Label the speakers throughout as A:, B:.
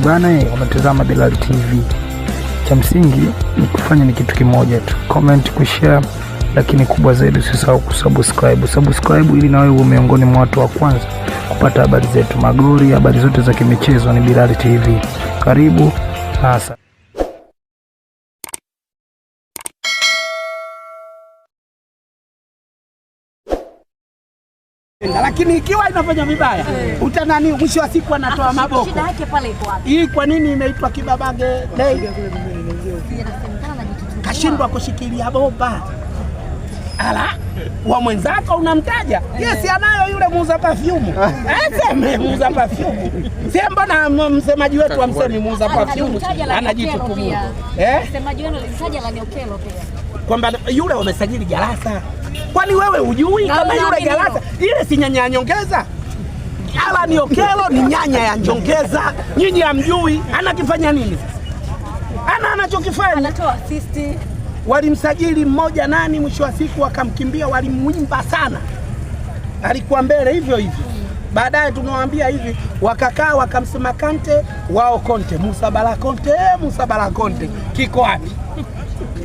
A: Bana, unatazama Bilal TV. Cha msingi ni kufanya ni kitu kimoja tu, comment, kushare, lakini kubwa zaidi usisahau kusubscribe. Subscribe ili na wewe uwe miongoni mwa watu wa kwanza kupata habari zetu, magori, habari zote za kimichezo. Ni Bilal TV. Karibu sasa.
B: Lakini ikiwa inafanya vibaya utanani, mwisho wa siku anatoa maboko.
C: Shida yake pale iko wapi?
B: Hii kwa nini imeitwa Kibabage Day? Kashindwa kushikilia bomba. Ala, wa mwenzako unamtaja? Yes, anayo yule muuza perfume. Aseme muuza perfume. Si mbona msemaji wetu amsemi muuza perfume anajitutumua.
C: Msemaji wenu alitaja la Niokelo pia.
B: Kwamba yule wamesajili Galasa. Kwani wewe hujui kama yule Galasa ile si nyanya ya nyongeza? Ala, Niokelo ni nyanya ya nyongeza. Nyinyi hamjui anakifanya nini sasa? Anachokifanya
C: anatoa assist.
B: Walimsajili mmoja nani, mwisho wa siku wakamkimbia, walimwimba sana, alikuwa mbele hivyo hivyo. Baadaye tumewambia hivi, wakakaa wakamsema Kante wao Konte, Musa Bala Konte kiko wapi?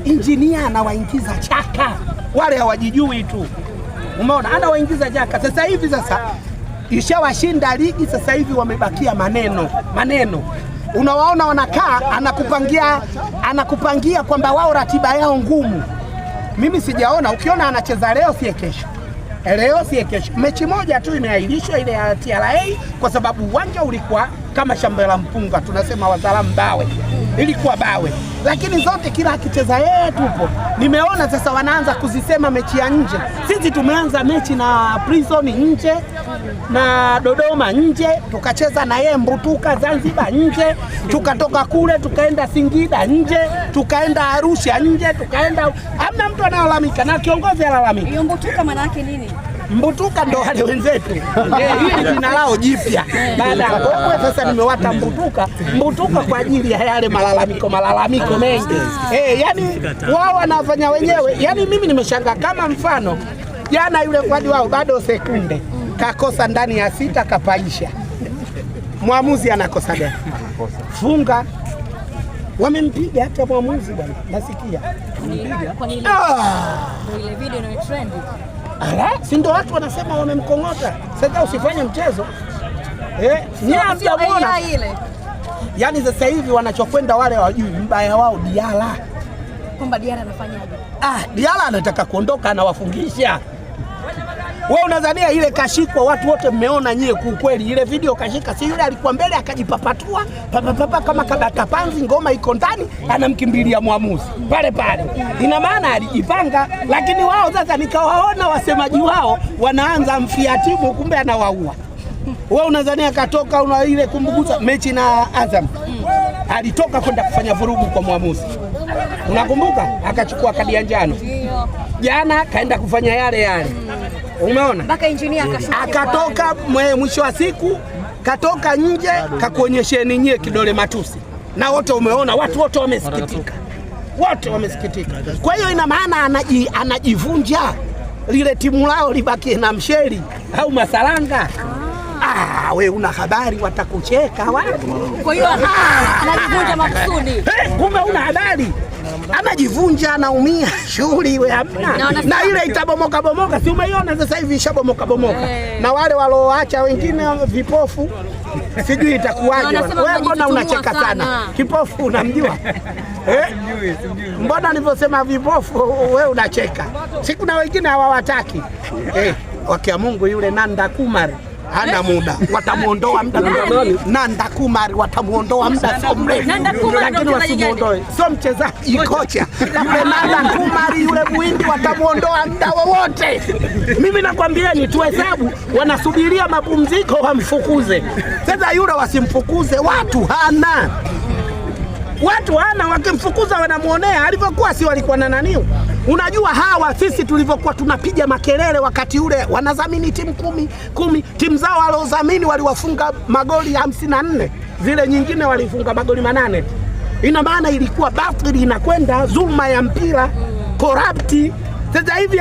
B: Injinia anawaingiza chaka, wale hawajijui tu, umeona, anawaingiza chaka. Sasa hivi ishawashinda ligi, sasa hivi wamebakia maneno. Unawaona wanakaa, anakupangia kwamba wao ratiba yao ngumu. Mimi sijaona, ukiona anacheza leo sie kesho. Mechi moja tu imeahirishwa, ile ya TRA, kwa sababu uwanja ulikuwa kama shamba la mpunga, tunasema wazalamu bawe, ilikuwa bawe. Lakini zote kila akicheza yeye tupo. Nimeona sasa wanaanza kuzisema mechi ya nje. Sisi tumeanza mechi na Prison nje, na Dodoma nje, tukacheza na yeye Mbutuka Zanzibar nje, tukatoka kule tukaenda Singida nje, tukaenda Arusha nje, tukaenda, hamna mtu analalamika na kiongozi analalamika.
C: Hiyo Mbutuka maana yake nini?
B: Mbutuka ndo wale wenzetu. Hili jina lao jipya. Baada ya Gogwe sasa nimewata Mbutuka kwa ajili ya yale malalamiko mengi. Yani wao wanafanya wenyewe. Yani mimi nimeshangaa, kama mfano jana yule kwadi wao bado sekunde kakosa ndani ya 6 kapaisha. Mwamuzi anakosa gani? Funga. Wamempiga hata mwamuzi bwana. Nasikia.
C: Kwa nini? Ile video ina trend.
B: Ala, si ndo watu wanasema wamemkongota. Sasa usifanye mchezo. Hamjamuona
C: ile.
B: Yaani sasa hivi wanachokwenda wale wajui mbaya wao Diala.
C: Kwamba Diala anafanyaje?
B: Diala anataka kuondoka, anawafungisha. Wewe unadhania ile kashikwa, watu wote mmeona nyie kweli ile video kashika, si yule alikuwa mbele akajipapatua papa kama kabata panzi, ngoma iko ndani, anamkimbilia mwamuzi pale. Ina maana alijipanga, lakini wao sasa nikawaona wasemaji wao wanaanza mfiatibu, kumbe anawaua. Wewe unadhania katoka ile kumbuguza mechi na Azam, alitoka kwenda kufanya vurugu kwa mwamuzi, unakumbuka? Akachukua kadi ya njano. Jana kaenda kufanya yale. Umeona?
C: Mpaka engineer
B: akatoka mwisho wa siku katoka nje, kakuonyesheni nyie kidole matusi. Na wote umeona, watu wote wamesikitika. Kwa hiyo ina maana anajivunja lile timu lao libaki na Msheri au Masalanga. We una habari, watakucheka watu.
C: Kwa hiyo anajivunja makusudi.
B: Kumbe una habari. Anajivunja, anaumia, shughuli we hamna. Na ile itabomoka, si umeiona sasa hivi ishabomoka. Na wale walioacha wengine vipofu, sijui itakuwaje. Wewe mbona unacheka sana? Kipofu unamjua? Mbona nilivyosema vipofu wewe unacheka? Siku na wengine hawawataki. Wakia Mungu yule Nanda Kumar hana muda, watamuondoa muda. Nanda Kumar watamuondoa muda sio mrefu, lakini wasimuondoe, sio mchezaji, kocha. Nanda Kumar yule Muhindi watamuondoa muda wowote. Mimi nakwambieni tuhesabu, wanasubiria mapumziko wamfukuze. Sasa yule wasimfukuze, watu hana, wakimfukuza wanamuonea. Alivyokuwa si walikuwa na nani? Unajua hawa sisi tulivyokuwa tunapiga makelele wakati ule wanadhamini timu 10, timu zao walozamini waliwafunga magoli 54, zile nyingine walifunga magoli 8. Ina maana ilikuwa batili inakwenda, zulma ya mpira, corrupt. Sasa hivi